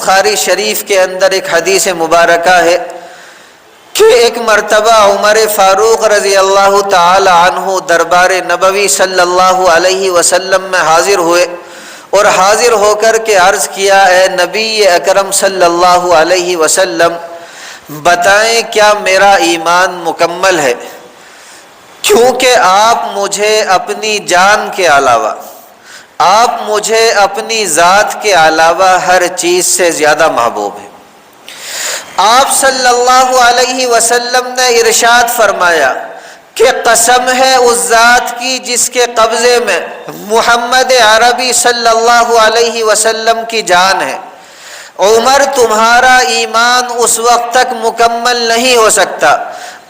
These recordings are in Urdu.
بخاری شریف کے اندر ایک حدیث مبارکہ ہے کہ ایک مرتبہ عمر فاروق رضی اللہ تعالی عنہ دربار نبوی صلی اللہ علیہ وسلم میں حاضر ہوئے اور حاضر ہو کر کے عرض کیا، اے نبی اکرم صلی اللہ علیہ وسلم، بتائیں کیا میرا ایمان مکمل ہے؟ کیونکہ آپ مجھے اپنی جان کے علاوہ، آپ مجھے اپنی ذات کے علاوہ ہر چیز سے زیادہ محبوب ہیں۔ آپ صلی اللہ علیہ وسلم نے ارشاد فرمایا کہ قسم ہے اس ذات کی جس کے قبضے میں محمد عربی صلی اللہ علیہ وسلم کی جان ہے، عمر تمہارا ایمان اس وقت تک مکمل نہیں ہو سکتا،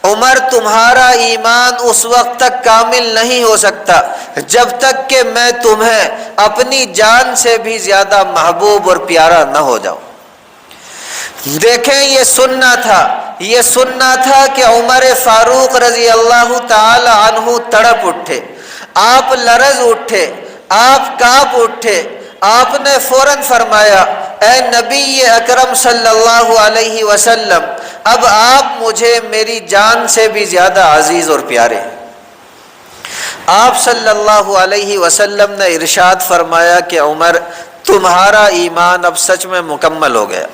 عمر تمہارا ایمان اس وقت تک کامل نہیں ہو سکتا جب تک کہ میں تمہیں اپنی جان سے بھی زیادہ محبوب اور پیارا نہ ہو جاؤں۔ دیکھیں یہ سننا تھا کہ عمر فاروق رضی اللہ تعالی عنہ تڑپ اٹھے، آپ لرز اٹھے، آپ کانپ اٹھے۔ آپ نے فوراً فرمایا، اے نبی اکرم صلی اللہ علیہ وسلم، اب آپ مجھے میری جان سے بھی زیادہ عزیز اور پیارے ہیں۔ آپ صلی اللہ علیہ وسلم نے ارشاد فرمایا کہ عمر تمہارا ایمان اب سچ میں مکمل ہو گیا۔